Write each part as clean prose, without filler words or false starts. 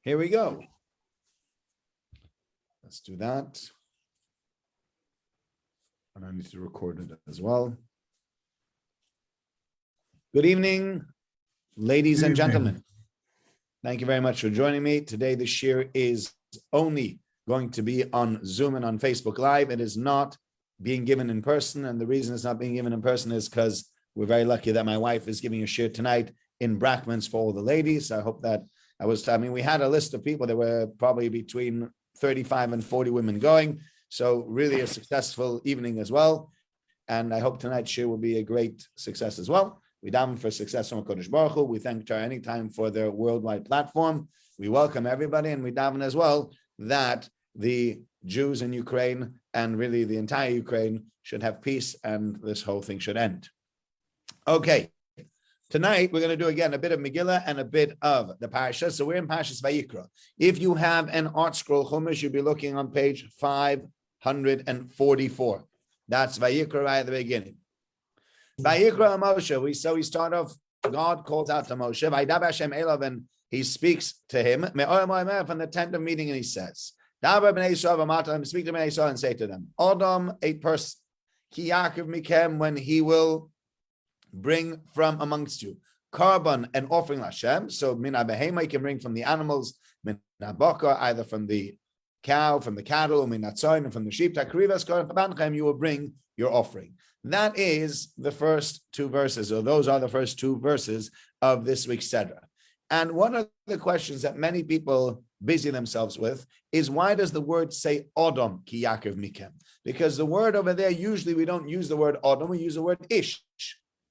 Here we go. Let's do that. And I need to record it as well. Good evening, ladies and gentlemen. Thank you very much for joining me. Today, the shir is only going to be on Zoom and on Facebook Live. It is not being given in person. And the reason it's not being given in person is because we're very lucky that my wife is giving a shir tonight in Brackman's for all the ladies. I hope that we had a list of people. There were probably between 35 and 40 women going. So really a successful evening as well. And I hope tonight's shir will be a great success as well. We daven for success from HaKadosh Baruch Hu. We thank Torah Anytime for their worldwide platform. We welcome everybody, and we daven as well that the Jews in Ukraine and really the entire Ukraine should have peace and this whole thing should end. Okay, tonight we're going to do again a bit of Megilla and a bit of the Parasha. So we're in Parashas Vayikra. If you have an art scroll Chumash, you'll be looking on page 544. That's Vayikra right at the beginning. Vayikra Moshe. We start off. God calls out to Moshe. Vaydab Hashem Elav, and he speaks to him from the tent of meeting, and he says, "Dabar b'nei Yisrael, speak to b'nei Yisrael and say to them, Adam, a person, ki yaakov mikem, when he will bring from amongst you carbon and offering Hashem. So mina behema, you can bring from the animals, mina baka, either from the cow, from the cattle, mina tzoyin, and from the sheep. Takrivas kohen chabanchem, you will bring your offering." That is the first two verses, or those are the first two verses of this week's Sedra. And one of the questions that many people busy themselves with is, why does the word say Odom ki Yaakov mikem? Because the word over there, usually we don't use the word Odom, we use the word Ish.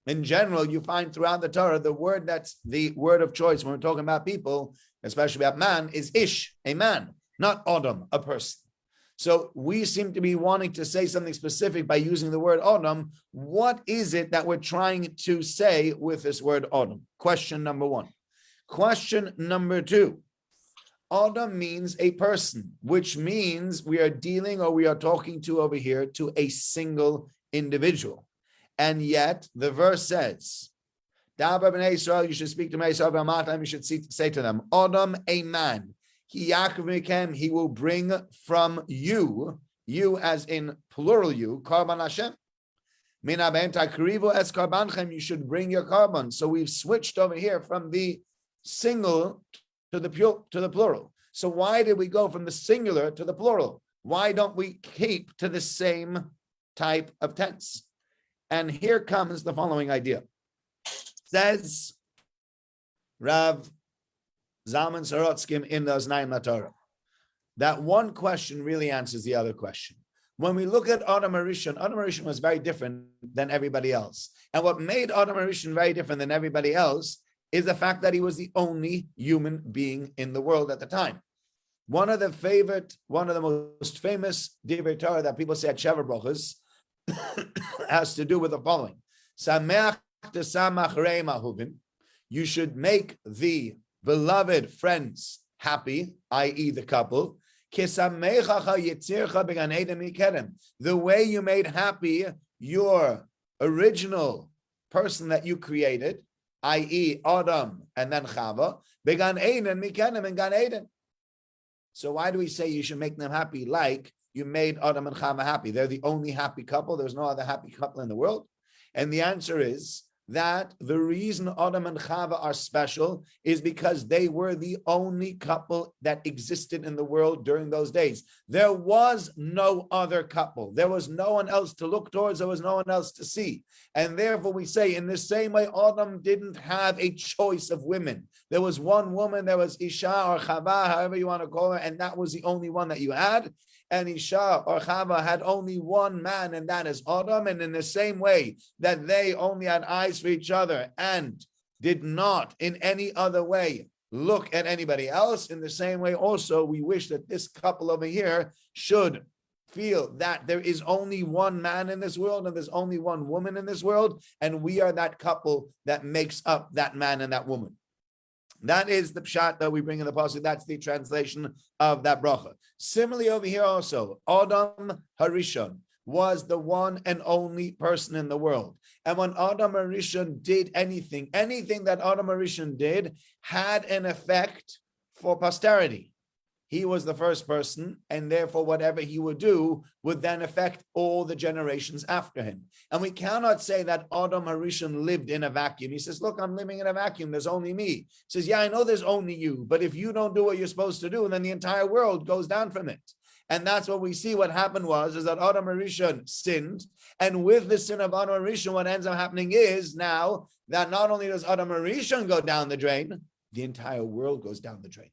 In general, you find throughout the Torah, the word that's the word of choice when we're talking about people, especially about man, is Ish, a man, not Odom, a person. So we seem to be wanting to say something specific by using the word Odom. What is it that we're trying to say with this word Odom? Question number one. Question number two. Odom means a person, which means we are dealing, or we are talking to over here, to a single individual. And yet the verse says, Dabar b'nei Yisrael, you should speak to b'nei Yisrael, you should say to them, Odom, a man. He will bring from you as in plural you, Karban Hashem. You should bring your carbon. So we've switched over here from the single to the plural. So why did we go from the singular to the plural? Why don't we keep to the same type of tense? And here comes the following idea. Says Rav Zalman Sorotskim in those nine Torah, that one question really answers the other question. When we look at Adam Harishon was very different than everybody else. And what made Adam Harishon very different than everybody else is the fact that he was the only human being in the world at the time. One of the most famous Divrei Torah that people say at Sheva Brachos has to do with the following. Sameach tesamach reim ahuvim. You should make the beloved friends happy, i.e. the couple. The way you made happy your original person that you created, i.e. Adam and then Chava, began Eden, Mikenem and Gan Eden. So why do we say you should make them happy like you made Adam and Chava happy? They're the only happy couple. There's no other happy couple in the world. And the answer is that the reason Adam and Chava are special is because they were the only couple that existed in the world during those days. There was no other couple. There was no one else to look towards. There was no one else to see. And therefore we say, in the same way, Adam didn't have a choice of women. There was one woman, there was Isha or Chava, however you want to call her, and that was the only one that you had. And Isha or Chava had only one man, and that is Adam. And in the same way that they only had eyes for each other and did not in any other way look at anybody else, in the same way also we wish that this couple over here should feel that there is only one man in this world and there's only one woman in this world, and we are that couple that makes up that man and that woman. That is the pshat that we bring in the pasuk. That's the translation of that bracha. Similarly over here also, Adam Harishon was the one and only person in the world. And when Adam Harishon did anything that Adam Harishon did had an effect for posterity. He was the first person, and therefore whatever he would do would then affect all the generations after him. And we cannot say that Adam HaRishon lived in a vacuum. He says, look, I'm living in a vacuum. There's only me. He says, yeah, I know there's only you, but if you don't do what you're supposed to do, then the entire world goes down from it. And that's what we see. What happened is that Adam HaRishon sinned. And with the sin of Adam HaRishon, what ends up happening is now that not only does Adam HaRishon go down the drain, the entire world goes down the drain.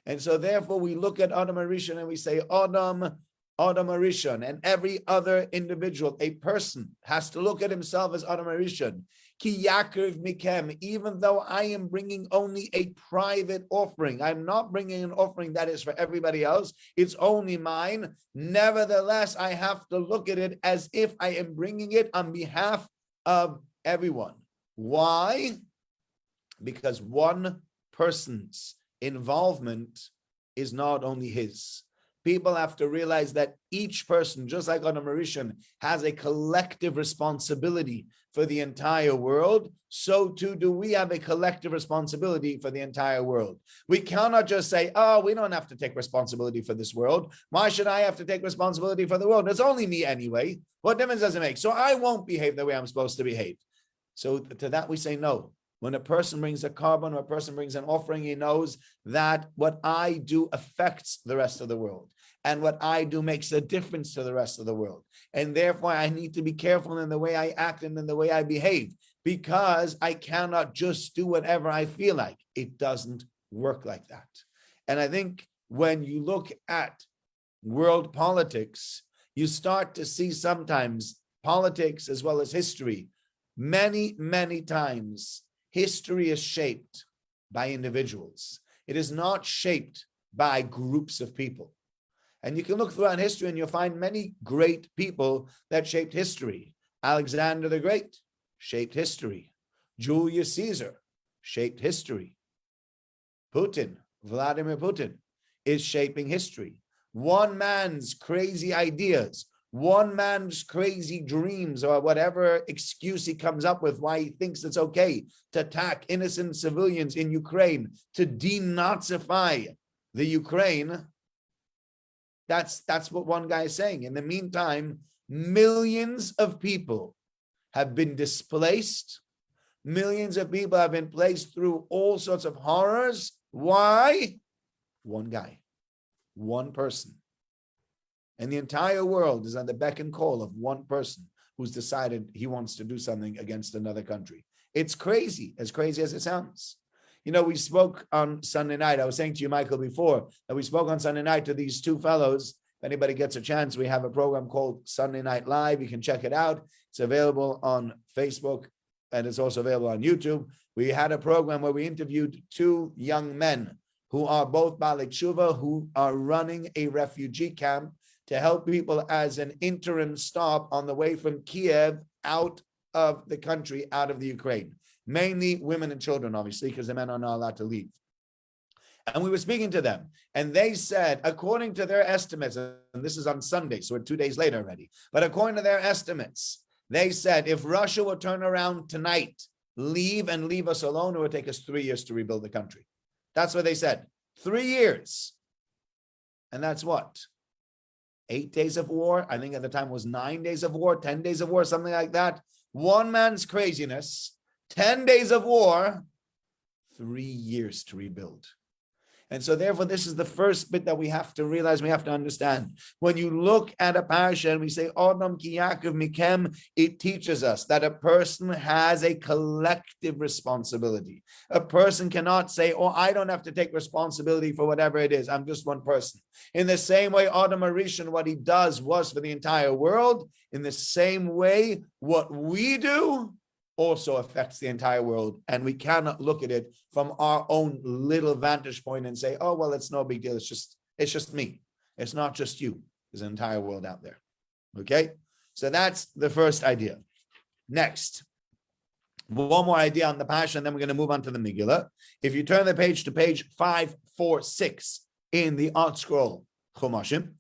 And so therefore we look at Adam HaRishon and we say, Adam HaRishon, and every other individual, a person, has to look at himself as Adam HaRishon. Ki yakriv mikem, even though I am bringing only a private offering, I'm not bringing an offering that is for everybody else, it's only mine. Nevertheless, I have to look at it as if I am bringing it on behalf of everyone. Why? Because one person's involvement is not only his. People have to realize that each person, just like Adam HaRishon, has a collective responsibility for the entire world. So too do we have a collective responsibility for the entire world. We cannot just say, oh, we don't have to take responsibility for this world. Why should I have to take responsibility for the world? It's only me anyway. What difference does it make? So I won't behave the way I'm supposed to behave. So to that we say no. When a person brings a carbon or a person brings an offering, he knows that what I do affects the rest of the world. And what I do makes a difference to the rest of the world. And therefore, I need to be careful in the way I act and in the way I behave, because I cannot just do whatever I feel like. It doesn't work like that. And I think when you look at world politics, you start to see sometimes politics as well as history. Many, many times, history is shaped by individuals. It is not shaped by groups of people. And you can look throughout history and you'll find many great people that shaped history. Alexander the Great shaped history. Julius Caesar shaped history. Vladimir Putin is shaping history. One man's crazy ideas, one man's crazy dreams, or whatever excuse he comes up with why he thinks it's okay to attack innocent civilians in Ukraine, to denazify the Ukraine. That's what one guy is saying. In the meantime, millions of people have been displaced. Millions of people have been placed through all sorts of horrors. Why? One guy, one person. And the entire world is on the beck and call of one person who's decided he wants to do something against another country. It's crazy as it sounds. You know, we spoke on Sunday night. I was saying to you, Michael, before that we spoke on Sunday night to these two fellows. If anybody gets a chance, we have a program called Sunday Night Live. You can check it out. It's available on Facebook and it's also available on YouTube. We had a program where we interviewed two young men who are both Baalei Tshuva, who are running a refugee camp to help people as an interim stop on the way from Kiev out of the country, out of the Ukraine. Mainly women and children, obviously, because the men are not allowed to leave. And we were speaking to them, and they said, according to their estimates, and this is on Sunday, so we're 2 days later already, but according to their estimates, they said, if Russia will turn around tonight, leave and leave us alone, it would take us 3 years to rebuild the country. That's what they said. 3 years. And that's what? 8 days of war. I think at the time it was 9 days of war, 10 days of war, something like that. One man's craziness, 10 days of war, 3 years to rebuild. And so therefore, this is the first bit that we have to realize, we have to understand. When you look at a parasha and we say, Adam ki Yaakov mikem, it teaches us that a person has a collective responsibility. A person cannot say, oh, I don't have to take responsibility for whatever it is. I'm just one person. In the same way, Adam HaRishon, what he does was for the entire world. In the same way, what we do also affects the entire world, and we cannot look at it from our own little vantage point and say, oh, well, it's no big deal. It's just me. It's not just you. There's an entire world out there. Okay, so that's the first idea. Next, one more idea on the Parasha, and then we're going to move on to the Megillah. If you turn the page to page 546 in the Art Scroll Chumashim,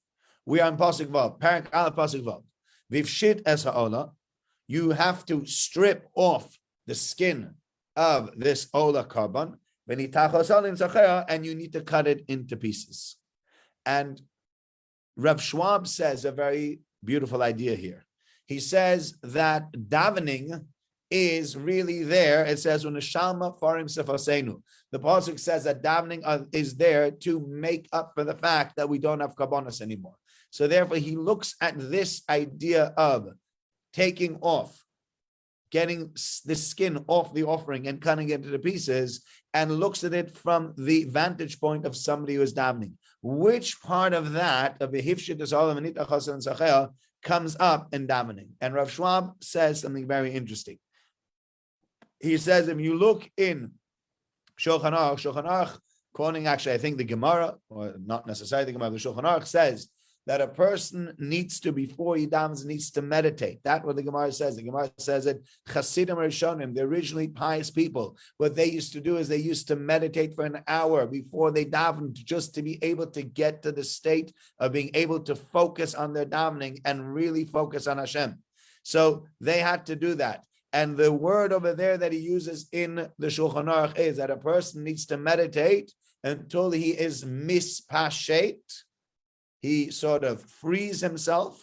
we are in Pasuk Vav, Parak Aleph Pasuk Vav. Vivshit es ha'olah. You have to strip off the skin of this ola carbon, and you need to cut it into pieces. And Rav Schwab says a very beautiful idea here. He says that davening is really there. It says, the pasuk says that davening is there to make up for the fact that we don't have kabbanas anymore. So therefore, he looks at this idea of taking off, getting the skin off the offering and cutting it into pieces, and looks at it from the vantage point of somebody who is davening. Which part of that, of the hifshit comes up in davening? And Rav Schwab says something very interesting. He says, if you look in Shulchan Aruch, quoting actually, I think the Gemara, or not necessarily the Gemara, the Shulchan Aruch says that a person needs to, before he davens, needs to meditate. That's what the Gemara says. The Gemara says that Chasidim Rishonim, the originally pious people, what they used to do is they used to meditate for an hour before they davened, just to be able to get to the state of being able to focus on their davening and really focus on Hashem. So they had to do that. And the word over there that he uses in the Shulchan Aruch is that a person needs to meditate until he is mispashet. He sort of frees himself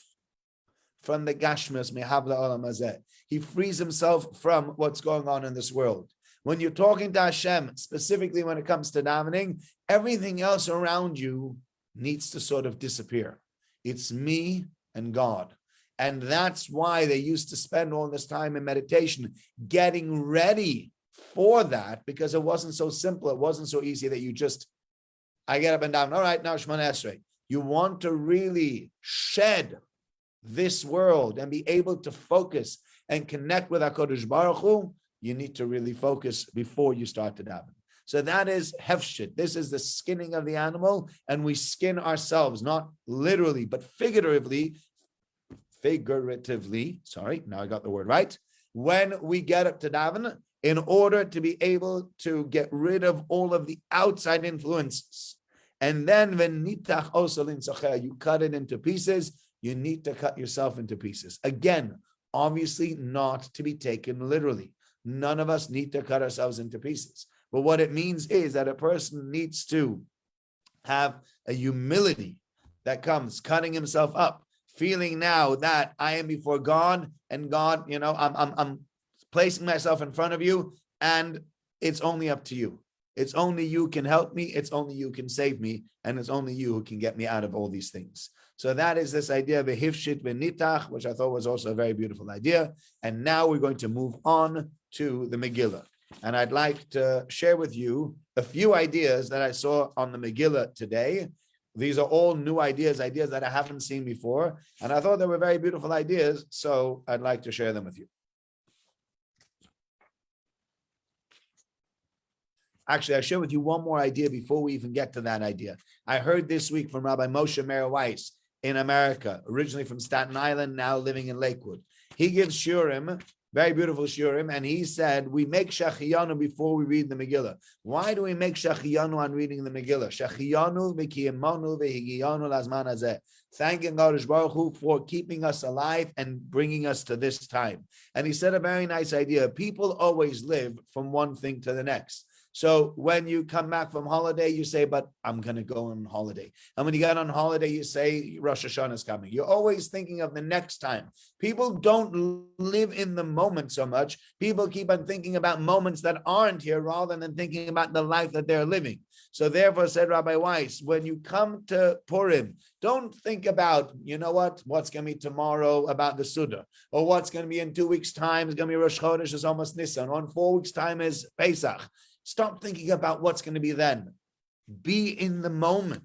from the gashmas mehavla olam hazeh. He frees himself from what's going on in this world. When you're talking to Hashem, specifically when it comes to davening, everything else around you needs to sort of disappear. It's me and God. And that's why they used to spend all this time in meditation, getting ready for that, because it wasn't so simple. It wasn't so easy that you just, I get up and down. All right, now Shemona Esrei. You want to really shed this world and be able to focus and connect with HaKadosh Baruch Hu, you need to really focus before you start to daven. So that is hefshit. This is the skinning of the animal, and we skin ourselves, not literally, but figuratively, sorry, now I got the word right, when we get up to daven, in order to be able to get rid of all of the outside influences. And then when nitach osalin socher, you cut it into pieces, you need to cut yourself into pieces. Again, obviously not to be taken literally. None of us need to cut ourselves into pieces. But what it means is that a person needs to have a humility that comes cutting himself up, feeling now that I am before God, and God, I'm placing myself in front of you, and it's only up to you. It's only you can help me. It's only you can save me. And it's only you who can get me out of all these things. So that is this idea of a hifshit v'nitach, which I thought was also a very beautiful idea. And now we're going to move on to the Megillah. And I'd like to share with you a few ideas that I saw on the Megillah today. These are all new ideas that I haven't seen before. And I thought they were very beautiful ideas. So I'd like to share them with you. Actually, I'll share with you one more idea before we even get to that idea. I heard this week from Rabbi Moshe Meir Weiss in America, originally from Staten Island, now living in Lakewood. He gives shiurim, very beautiful shiurim, and he said, we make shachiyanu before we read the Megillah. Why do we make shachiyanu on reading the Megillah? Shachiyanu v'kiyamanu v'higiyanu lazman hazeh. Thanking God Baruch Hu for keeping us alive and bringing us to this time. And he said a very nice idea. People always live from one thing to the next. So when you come back from holiday, you say, but I'm going to go on holiday. And when you get on holiday, you say, Rosh Hashanah is coming. You're always thinking of the next time. People don't live in the moment so much. People keep on thinking about moments that aren't here rather than thinking about the life that they're living. So therefore, said Rabbi Weiss, when you come to Purim, don't think about, what's going to be tomorrow about the Suda, or what's going to be in 2 weeks' time. It's going to be Rosh Chodesh, it's almost Nisan, or in 4 weeks' time is Pesach. Stop thinking about what's going to be then. Be in the moment.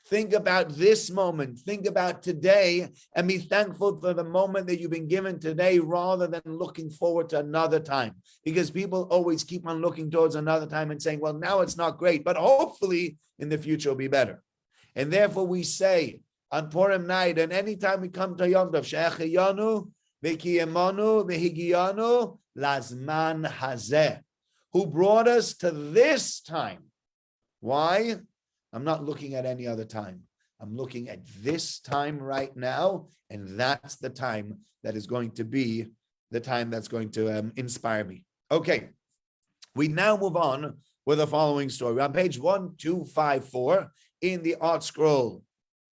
Think about this moment. Think about today and be thankful for the moment that you've been given today rather than looking forward to another time. Because people always keep on looking towards another time and saying, well, now it's not great, but hopefully in the future it'll be better. And therefore we say on Purim night and anytime we come to Yom Tov, She'echiyanu, V'kiyamanu, V'higiyanu, Lazman Hazeh, who brought us to this time. Why? I'm not looking at any other time. I'm looking at this time right now, and that's the time that is going to be the time that's going to inspire me. Okay, we now move on with the following story. We're on page 1254 in the Art Scroll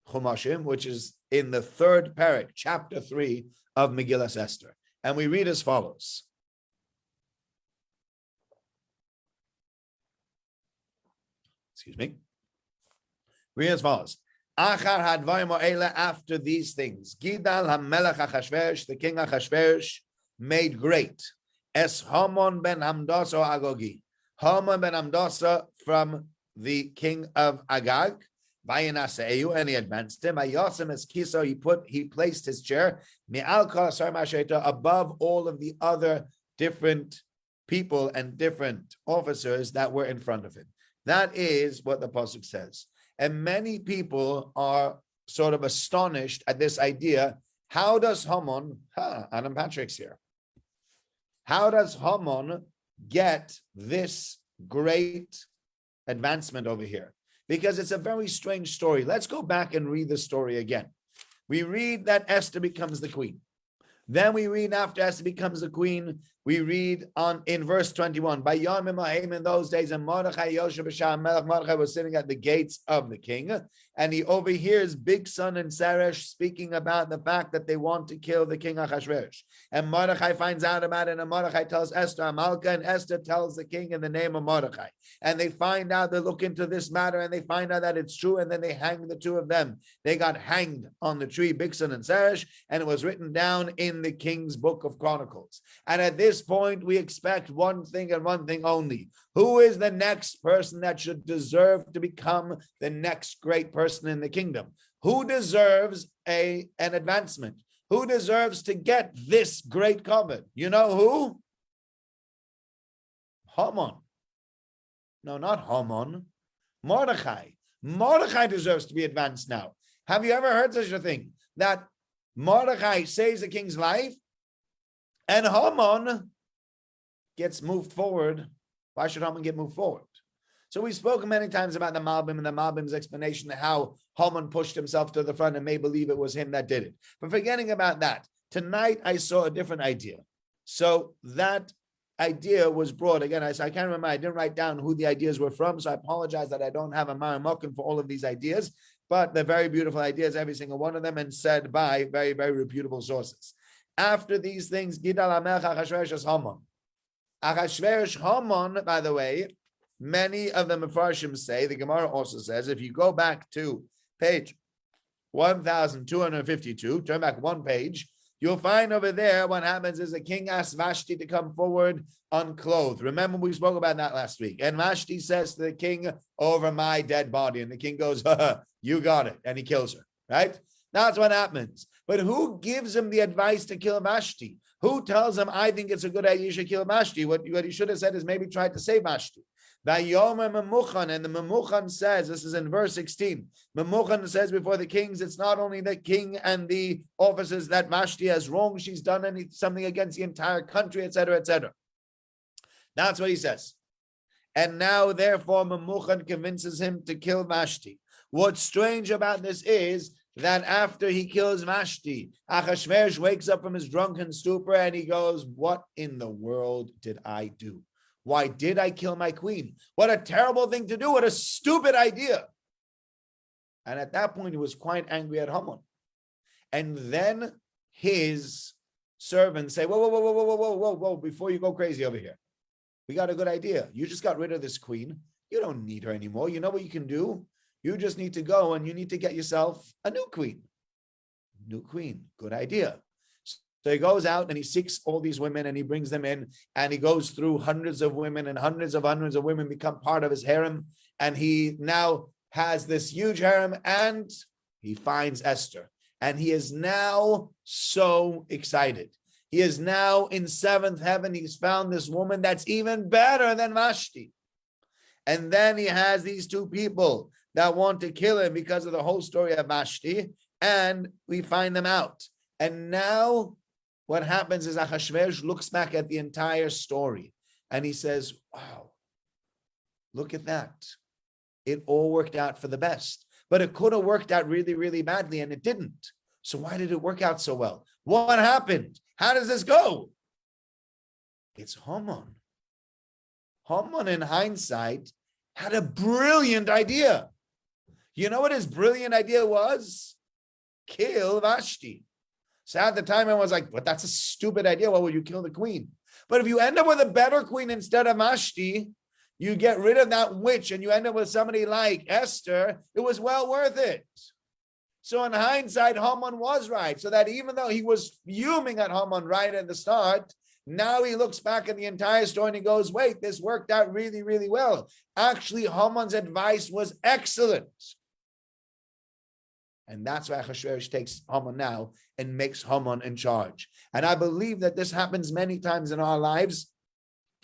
Chumashim, which is in the third parak, chapter 3 of Megillah Esther. And we read as follows. Excuse me. Read as follows. After these things, Gidal HaMelech Achashverosh, the king Achashverosh, made great Es Haman ben Hamdasa Agogi, Haman ben Hamdasa from the king of Agag, Vayanaseu, and he advanced him. Ayosem es Kiso, he placed his chair Mi'alka Sarmasheta above all of the other different people and different officers that were in front of him. That is what the pasuk says. And many people are sort of astonished at this idea. How does Haman, Adam Patrick's here. How does Haman get this great advancement over here? Because it's a very strange story. Let's go back and read the story again. We read that Esther becomes the queen. Then we read after Esther becomes the queen, we read in verse 21, by Yom in those days, and Mordechai was sitting at the gates of the king, and he overhears Bigsan and Zeresh speaking about the fact that they want to kill the king Achashverosh. And Mordechai finds out about it, and Mordechai tells Esther Amalka, and Esther tells the king in the name of Mordechai. And they find out, they look into this matter, and they find out that it's true, and then they hang the two of them. They got hanged on the tree, Bigsan and Zeresh, and it was written down in the king's book of Chronicles. And at this point, we expect one thing and one thing only. Who is the next person that should deserve to become the next great person in the kingdom? Who deserves an advancement? Who deserves to get this great covet? You know who? Haman. No, not Haman. Mordechai. Mordechai deserves to be advanced now. Have you ever heard such a thing? That Mordechai saves the king's life, and Haman gets moved forward. Why should Haman get moved forward? So we've spoken many times about the Malbim and the Malbim's explanation of how Haman pushed himself to the front and may believe it was him that did it. But forgetting about that, tonight I saw a different idea. So that idea was brought, again, I can't remember, I didn't write down who the ideas were from, so I apologize that I don't have a Maramokim for all of these ideas, but they're very beautiful ideas, every single one of them, and said by very, very reputable sources. After these things, Gidal HaMelech Achashverosh as Haman. Achashverosh Haman, by the way, many of the Mefarshim say, the Gemara also says, if you go back to page 1252, turn back one page, you'll find over there what happens is the king asks Vashti to come forward unclothed. Remember, we spoke about that last week. And Vashti says to the king, over my dead body. And the king goes, you got it. And he kills her, right? That's what happens. But who gives him the advice to kill Vashti? Who tells him, I think it's a good idea you should kill Vashti? What he should have said is maybe try to save Vashti. Vayomer Memuchan, and the Memuchan says, this is in verse 16, Memuchan says before the kings, it's not only the king and the officers that Vashti has wronged, she's done something against the entire country, etc., etc. That's what he says. And now, therefore, Memuchan convinces him to kill Vashti. What's strange about this is that after he kills Vashti, Achashverosh wakes up from his drunken stupor and he goes, what in the world did I do? Why did I kill my queen? What a terrible thing to do. What a stupid idea. And at that point, he was quite angry at Haman. And then his servants say, whoa, before you go crazy over here. We got a good idea. You just got rid of this queen. You don't need her anymore. You know what you can do? You just need to go and you need to get yourself a new queen. New queen. Good idea. So he goes out and he seeks all these women and he brings them in and he goes through hundreds of women and hundreds of women become part of his harem. And he now has this huge harem and he finds Esther. And he is now so excited. He is now in seventh heaven. He's found this woman that's even better than Vashti. And then he has these two people that want to kill him because of the whole story of Vashti. And we find them out. And now what happens is Achashverosh looks back at the entire story and he says, wow, look at that. It all worked out for the best, but it could have worked out really, really badly and it didn't. So why did it work out so well? What happened? How does this go? It's Haman. Haman, in hindsight, had a brilliant idea. You know what his brilliant idea was? Kill Vashti. So at the time, I was like, but that's a stupid idea. Why would you kill the queen? But if you end up with a better queen instead of Vashti, you get rid of that witch and you end up with somebody like Esther, it was well worth it. So in hindsight, Haman was right. So that even though he was fuming at Haman right at the start, now he looks back at the entire story and he goes, wait, this worked out really, really well. Actually, Haman's advice was excellent. And that's why Achashverosh takes Haman now and makes Haman in charge. And I believe that this happens many times in our lives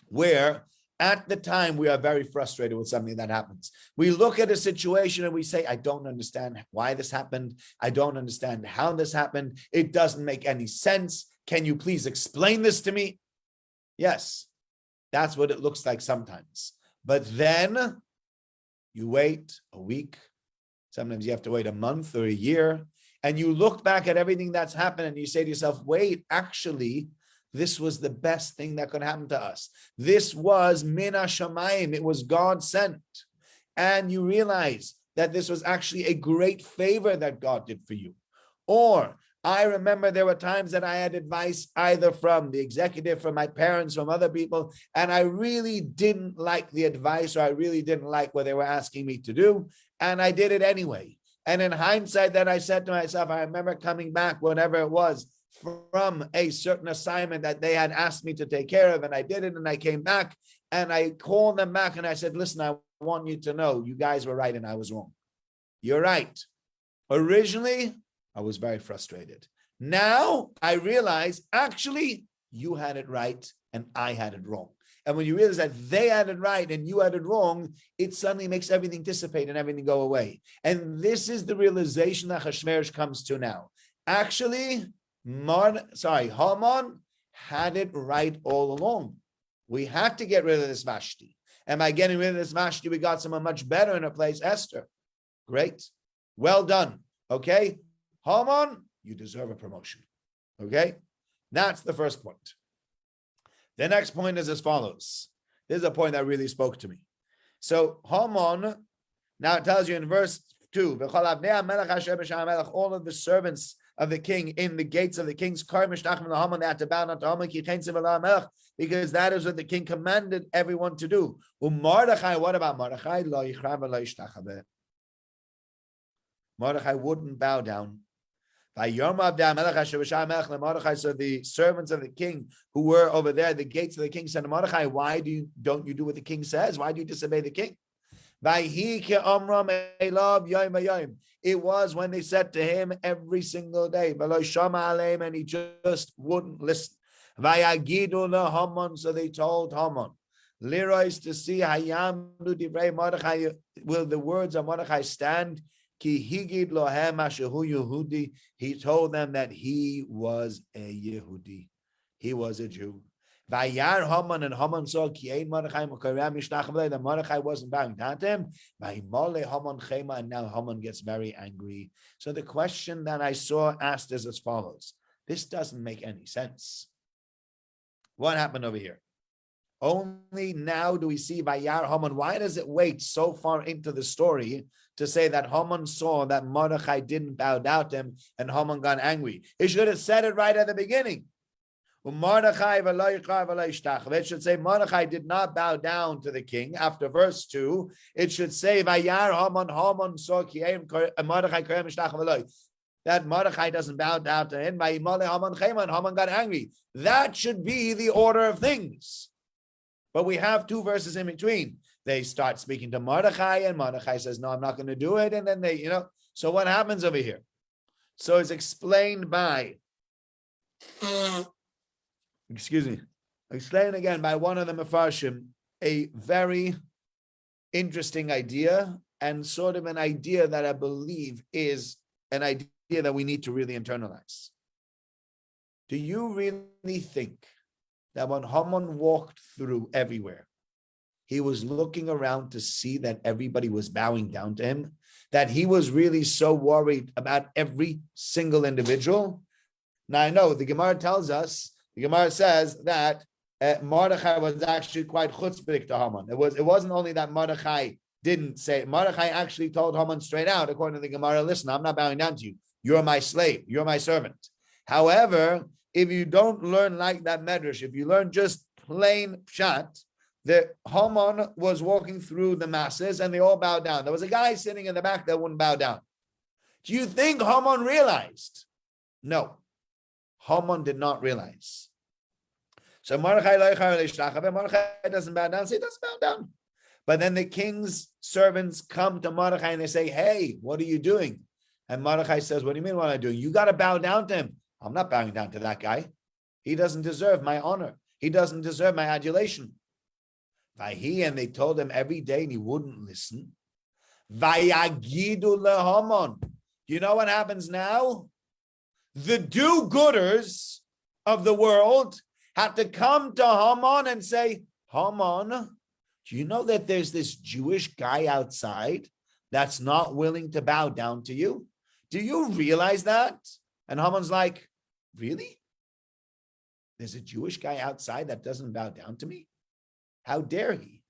where at the time we are very frustrated with something that happens. We look at a situation and we say, I don't understand why this happened. I don't understand how this happened. It doesn't make any sense. Can you please explain this to me? Yes, that's what it looks like sometimes. But then you wait a week. Sometimes you have to wait a month or a year. And you look back at everything that's happened and you say to yourself, wait, actually, this was the best thing that could happen to us. This was min hashamayim. It was God sent. And you realize that this was actually a great favor that God did for you. Or I remember there were times that I had advice either from the executive, from my parents, from other people, and I really didn't like the advice, or I really didn't like what they were asking me to do, and I did it anyway. And in hindsight, then I said to myself, I remember coming back, whatever it was, from a certain assignment that they had asked me to take care of, and I did it, and I came back, and I called them back, and I said, listen, I want you to know you guys were right and I was wrong. You're right. Originally, I was very frustrated. Now I realize, actually, you had it right and I had it wrong. And when you realize that they had it right and you had it wrong, it suddenly makes everything dissipate and everything go away. And this is the realization that Achashverosh comes to now. Actually, Haman had it right all along. We had to get rid of this Vashti. And by getting rid of this Vashti, we got someone much better in her place, Esther. Great. Well done. Okay. Haman, you deserve a promotion. Okay? That's the first point. The next point is as follows. This is a point that really spoke to me. So Haman, now it tells you in verse 2, all of the servants of the king in the gates of the king's car, they had to bow down to Haman, because that is what the king commanded everyone to do. What about Mordechai? Mordechai wouldn't bow down. So the servants of the king who were over there, the gates of the king, said to Mordechai, why don't you do what the king says? Why do you disobey the king? It was when they said to him every single day, and he just wouldn't listen. So they told Haman, to see will the words of Mordechai stand? He told them that he was a Yehudi. He was a Jew. Vayar Haman, and Haman saw that Mordechai wasn't bowing down to him. And now Haman gets very angry. So the question that I saw asked is as follows. This doesn't make any sense. What happened over here? Only now do we see Vayar Haman. Why does it wait so far into the story to say that Haman saw that Mordechai didn't bow down to him and Haman got angry? It should have said it right at the beginning. It should say Mordechai did not bow down to the king. After verse 2, it should say Vayar Haman saw Mordechai that Mordechai doesn't bow down to him. Haman got angry. That should be the order of things. But we have two verses in between. They start speaking to Mordechai, and Mordechai says, no, I'm not going to do it. And then so what happens over here? So it's explained by, explained again by one of the Mefarshim, a very interesting idea, and sort of an idea that I believe is an idea that we need to really internalize. Do you really think that when Haman walked through everywhere, he was looking around to see that everybody was bowing down to him, that he was really so worried about every single individual? Now I know the Gemara tells us, the Gemara says that Mordechai was actually quite chutzpah to Haman. It wasn't only that Mordechai didn't say it. Mordechai actually told Haman straight out, according to the Gemara, listen, I'm not bowing down to you. You're my slave. You're my servant. However, if you don't learn like that medrash, if you learn just plain pshat, the Haman was walking through the masses and they all bowed down. There was a guy sitting in the back that wouldn't bow down. Do you think Haman realized? No. Haman did not realize. So Mordechai doesn't bow down. So he doesn't bow down. But then the king's servants come to Mordechai and they say, hey, what are you doing? And Mordechai says, what do you mean what am I doing? You got to bow down to him. I'm not bowing down to that guy. He doesn't deserve my honor. He doesn't deserve my adulation. And they told him every day and he wouldn't listen. Vayagidu leHaman. You know what happens now? The do-gooders of the world have to come to Haman and say, Haman, do you know that there's this Jewish guy outside that's not willing to bow down to you? Do you realize that? And Haman's like, really? There's a Jewish guy outside that doesn't bow down to me? How dare he?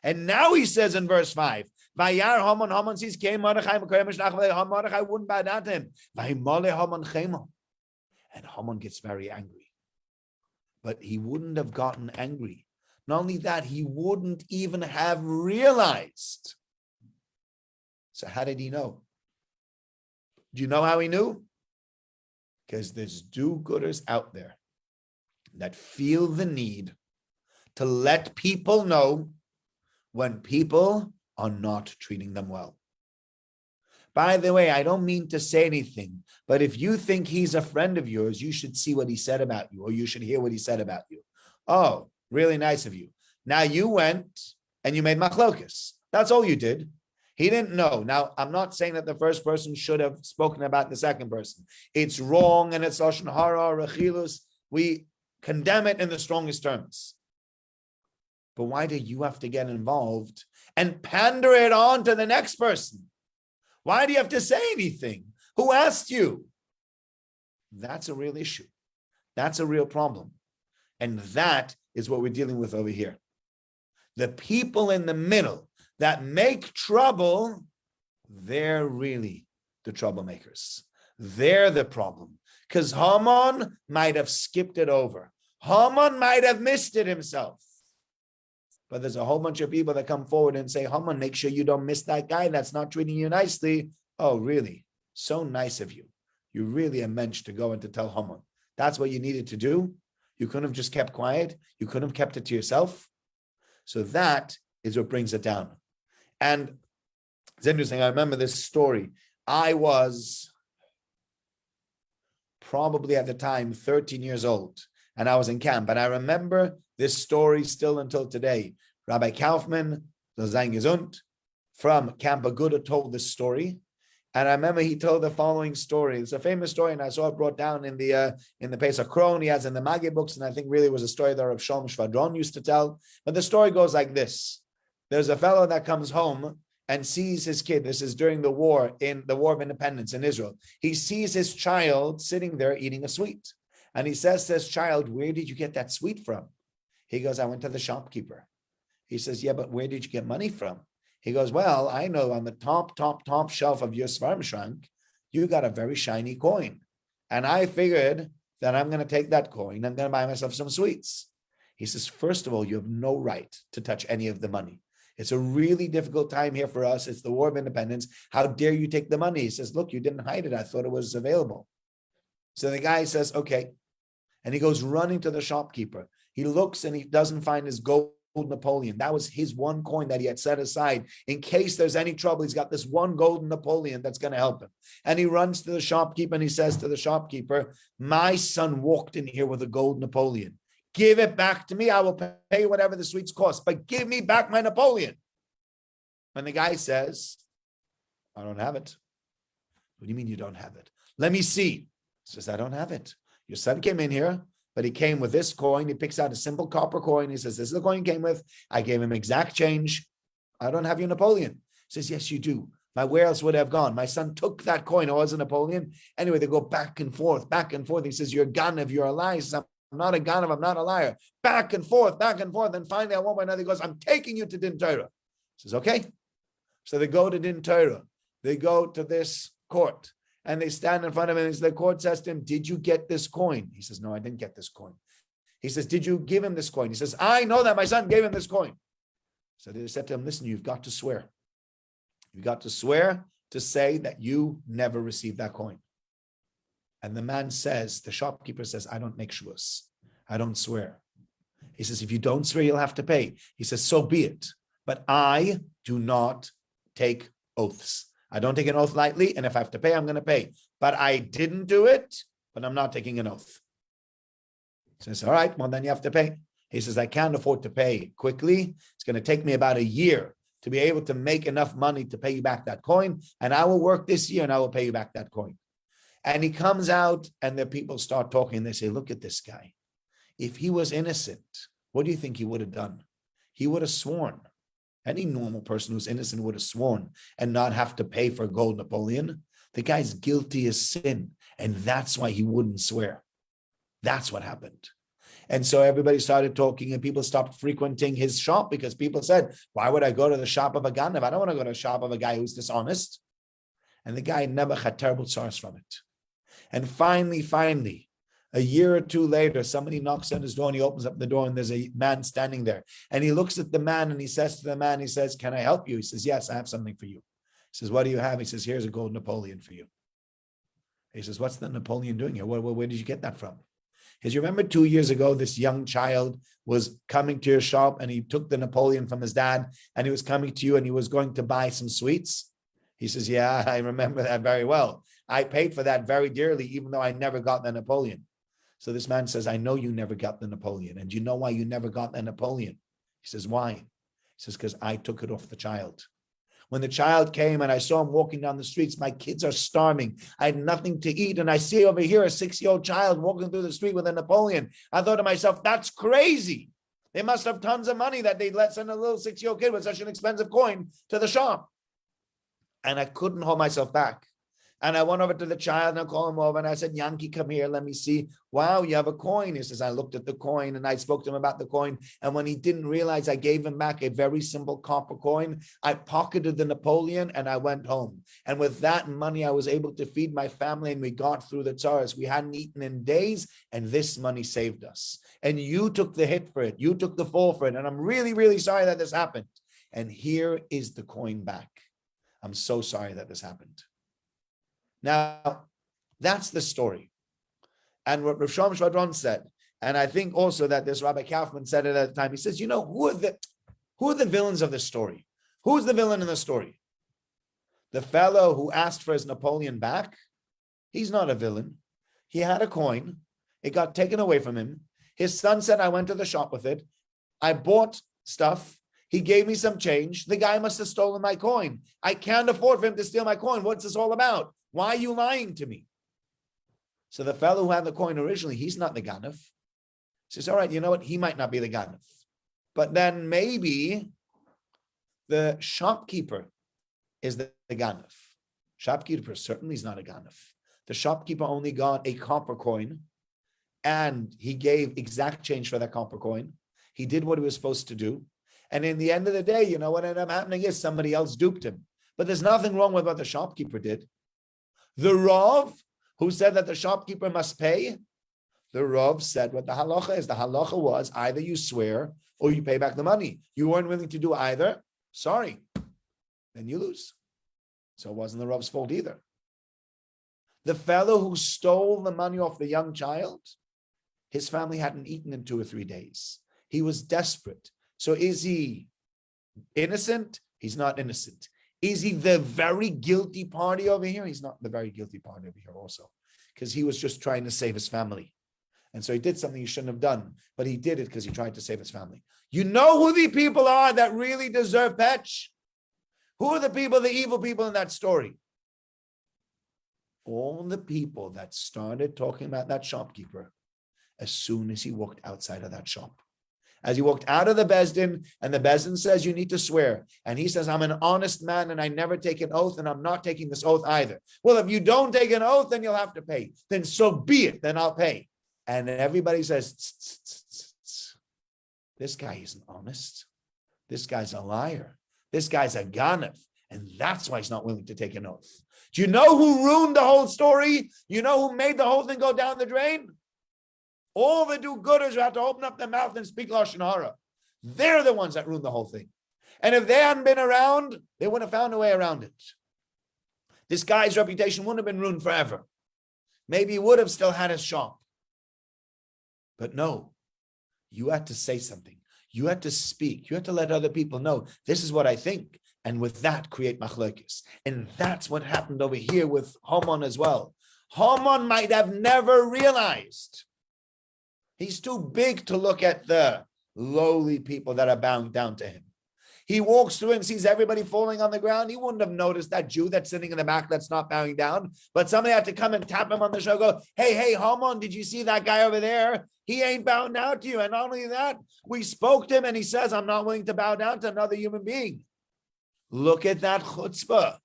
And now he says in verse 5, Vayar Haman sees came Mordechai wouldn't bow down to him. And Haman gets very angry. But he wouldn't have gotten angry. Not only that, he wouldn't even have realized. So how did he know? Do you know how he knew? Because there's do-gooders out there that feel the need to let people know when people are not treating them well. By the way, I don't mean to say anything, but if you think he's a friend of yours, you should see what he said about you, or you should hear what he said about you. Oh, really nice of you. Now you went and you made machlokas. That's all you did. He didn't know. Now, I'm not saying that the first person should have spoken about the second person. It's wrong and it's lashon hara, rechilus. We condemn it in the strongest terms. But why do you have to get involved and pander it on to the next person? Why do you have to say anything? Who asked you? That's a real issue. That's a real problem. And that is what we're dealing with over here. The people in the middle that make trouble, they're really the troublemakers. They're the problem. Because Haman might have skipped it over. Haman might have missed it himself. But there's a whole bunch of people that come forward and say, Haman, make sure you don't miss that guy that's not treating you nicely. Oh, really? So nice of you. You really a mensch to go and to tell Haman. That's what you needed to do. You couldn't have just kept quiet. You couldn't have kept it to yourself. So that is what brings it down. And it's interesting. I remember this story. I was probably at the time 13 years old, and I was in camp. And I remember this story still until today. Rabbi Kaufman, the Sein Gesund, from Camp Aguda told this story. And I remember he told the following story. It's a famous story, and I saw it brought down in the Pesach Kron. He has in the Magid books, and I think really was a story that Rav Shalom Shvadron used to tell. But the story goes like this. There's a fellow that comes home and sees his kid. This is during the war, in the War of Independence in Israel. He sees his child sitting there eating a sweet. And he says to his child, where did you get that sweet from? He goes, I went to the shopkeeper. He says, yeah, but where did you get money from? He goes, well, I know on the top shelf of your Svarim Shrank, you got a very shiny coin. And I figured that I'm going to take that coin. I'm going to buy myself some sweets. He says, first of all, you have no right to touch any of the money. It's a really difficult time here for us. It's the War of Independence. How dare you take the money? He says, look, you didn't hide it. I thought it was available. So the guy says, okay. And he goes running to the shopkeeper. He looks and he doesn't find his gold Napoleon. That was his one coin that he had set aside. In case there's any trouble, he's got this one golden Napoleon that's going to help him. And he runs to the shopkeeper and he says to the shopkeeper, my son walked in here with a gold Napoleon. Give it back to me. I will pay whatever the sweets cost, but give me back my Napoleon. And the guy says, I don't have it. What do you mean you don't have it? Let me see. He says, I don't have it. Your son came in here, but he came with this coin. He picks out a simple copper coin. He says, this is the coin he came with. I gave him exact change. I don't have your Napoleon. He says, yes, you do. Where else would I have gone? My son took that coin. It was a Napoleon. Anyway, they go back and forth, back and forth. He says, you're Ganav, you're a liar. He says, not a ganav, I'm not a liar. Back and forth. And finally, at one point or another, he goes, I'm taking you to Din Torah. He says, okay. So they go to Din Torah. They go to this court and they stand in front of him. And the court says to him, did you get this coin? He says, no, I didn't get this coin. He says, did you give him this coin? He says, I know that my son gave him this coin. So they said to him, listen, you've got to swear. You've got to swear to say that you never received that coin. And the man says, the shopkeeper says, I don't make shvuas. I don't swear. He says, if you don't swear, you'll have to pay. He says, so be it. But I do not take oaths. I don't take an oath lightly. And if I have to pay, I'm going to pay. But I didn't do it, but I'm not taking an oath. He says, all right, well, then you have to pay. He says, I can't afford to pay quickly. It's going to take me about a year to be able to make enough money to pay you back that coin. And I will work this year and I will pay you back that coin. And he comes out and the people start talking. They say, look at this guy. If he was innocent, what do you think he would have done? He would have sworn. Any normal person who's innocent would have sworn and not have to pay for gold Napoleon. The guy's guilty as sin. And that's why he wouldn't swear. That's what happened. And so everybody started talking and people stopped frequenting his shop because people said, why would I go to the shop of a ganav? I don't want to go to the shop of a guy who's dishonest. And the guy never had terrible scars from it. And finally, a year or two later, somebody knocks on his door and he opens up the door and there's a man standing there. And he looks at the man and he says to the man, he says, can I help you? He says, yes, I have something for you. He says, what do you have? He says, here's a gold Napoleon for you. He says, what's the Napoleon doing here? Where did you get that from? Because you remember 2 years ago, this young child was coming to your shop and he took the Napoleon from his dad and he was coming to you and he was going to buy some sweets. He says, yeah, I remember that very well. I paid for that very dearly, even though I never got the Napoleon. So this man says, I know you never got the Napoleon. And do you know why you never got the Napoleon? He says, why? He says, because I took it off the child. When the child came and I saw him walking down the streets, my kids are starving. I had nothing to eat. And I see over here a 6-year-old child walking through the street with a Napoleon. I thought to myself, that's crazy. They must have tons of money that they'd let send a little 6-year-old kid with such an expensive coin to the shop. And I couldn't hold myself back. And I went over to the child and I called him over and I said, Yankee, come here, let me see. Wow, you have a coin. He says, I looked at the coin and I spoke to him about the coin. And when he didn't realize, I gave him back a very simple copper coin. I pocketed the Napoleon and I went home. And with that money, I was able to feed my family and we got through the Tsars. We hadn't eaten in days and this money saved us. And you took the hit for it. You took the fall for it. And I'm really, really sorry that this happened. And here is the coin back. I'm so sorry that this happened. Now, that's the story. And what Rav Shalom Shvadron said, and I think also that this Rabbi Kaufman said it at the time, he says, you know, who are the villains of this story? Who's the villain in the story? The fellow who asked for his Napoleon back, he's not a villain. He had a coin. It got taken away from him. His son said, I went to the shop with it. I bought stuff. He gave me some change. The guy must have stolen my coin. I can't afford for him to steal my coin. What's this all about? Why are you lying to me? So the fellow who had the coin originally, he's not the ganav. He says, all right, you know what? He might not be the ganav. But then maybe the shopkeeper is the ganav. Shopkeeper certainly is not a ganav. The shopkeeper only got a copper coin and he gave exact change for that copper coin. He did what he was supposed to do. And in the end of the day, you know what ended up happening is somebody else duped him. But there's nothing wrong with what the shopkeeper did. The Rav, who said that the shopkeeper must pay, the Rav said what the halacha is. The halacha was either you swear or you pay back the money. You weren't willing to do either. Sorry. Then you lose. So it wasn't the Rav's fault either. The fellow who stole the money off the young child, his family hadn't eaten in 2 or 3 days. He was desperate. So is he innocent? He's not innocent. Is he the very guilty party over here? He's not the very guilty party over here also, because he was just trying to save his family. And so he did something he shouldn't have done, but he did it because he tried to save his family. You know who the people are that really deserve petch? Who are the people, the evil people in that story? All the people that started talking about that shopkeeper as soon as he walked outside of that shop. As he walked out of the Bezdin, and the Bezdin says, you need to swear. And he says, I'm an honest man and I never take an oath and I'm not taking this oath either. Well, if you don't take an oath, then you'll have to pay. Then so be it, then I'll pay. And everybody says, this guy isn't honest. This guy's a liar. This guy's a ganav. And that's why he's not willing to take an oath. Do you know who ruined the whole story? You know who made the whole thing go down the drain? All the do-gooders who had to open up their mouth and speak Lashon Hara. They're the ones that ruined the whole thing. And if they hadn't been around, they would have found a way around it. This guy's reputation wouldn't have been ruined forever. Maybe he would have still had his shop. But no, you had to say something. You had to speak. You had to let other people know, this is what I think. And with that, create machlokes. And that's what happened over here with Haman as well. Haman might have never realized. He's too big to look at the lowly people that are bowing down to him. He walks through and sees everybody falling on the ground. He wouldn't have noticed that Jew that's sitting in the back that's not bowing down. But somebody had to come and tap him on the shoulder, go, hey, Haman, did you see that guy over there? He ain't bowing down to you. And not only that, we spoke to him and he says, I'm not willing to bow down to another human being. Look at that chutzpah.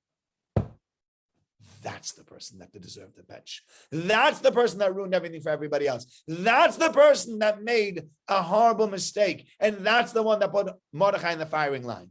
That's the person that deserved the bench. That's the person that ruined everything for everybody else. That's the person that made a horrible mistake. And that's the one that put Mordechai in the firing line.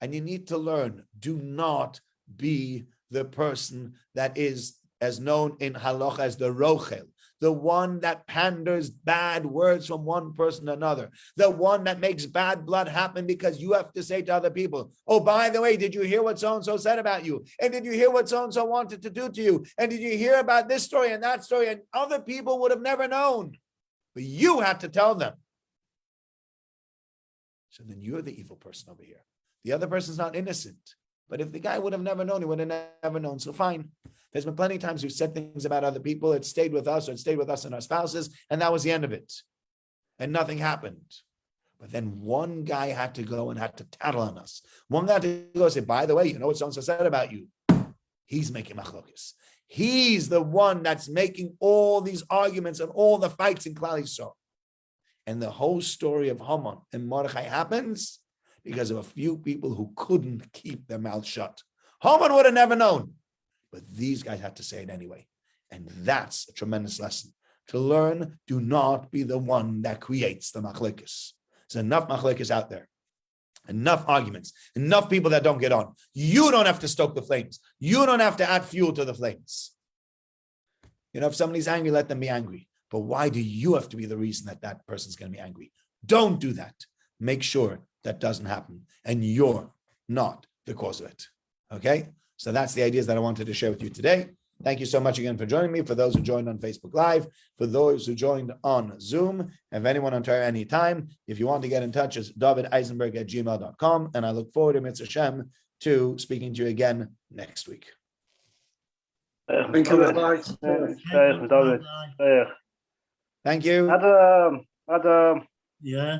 And you need to learn, do not be the person that is as known in halacha as the rochel, the one that panders bad words from one person to another, the one that makes bad blood happen because you have to say to other people, oh, by the way, did you hear what so-and-so said about you? And did you hear what so-and-so wanted to do to you? And did you hear about this story and that story? And other people would have never known, but you had to tell them. So then you're the evil person over here. The other person's not innocent. But if the guy would have never known, he would have never known. So fine. There's been plenty of times we've said things about other people. It stayed with us, or it stayed with us and our spouses, and that was the end of it. And nothing happened. But then one guy had to go and had to tattle on us. One guy had to go and say, by the way, you know what so-and-so said about you? He's making machlokes. He's the one that's making all these arguments and all the fights in Klal Yisrael. And the whole story of Haman and Mordechai happens because of a few people who couldn't keep their mouth shut. Haman would have never known, but these guys had to say it anyway. And that's a tremendous lesson. To learn, do not be the one that creates the machlokes. There's enough machlokes out there, enough arguments, enough people that don't get on. You don't have to stoke the flames. You don't have to add fuel to the flames. You know, if somebody's angry, let them be angry. But why do you have to be the reason that that person's going to be angry? Don't do that. Make sure that doesn't happen, and you're not the cause of it. Okay? So that's the ideas that I wanted to share with you today. Thank you so much again for joining me. For those who joined on Facebook Live, for those who joined on Zoom, if anyone on Torah anytime, if you want to get in touch, it's davideisenberg@gmail.com, and I look forward to Mitzvah Shem to speaking to you again next week. Thank you very much. Thank you. Yeah.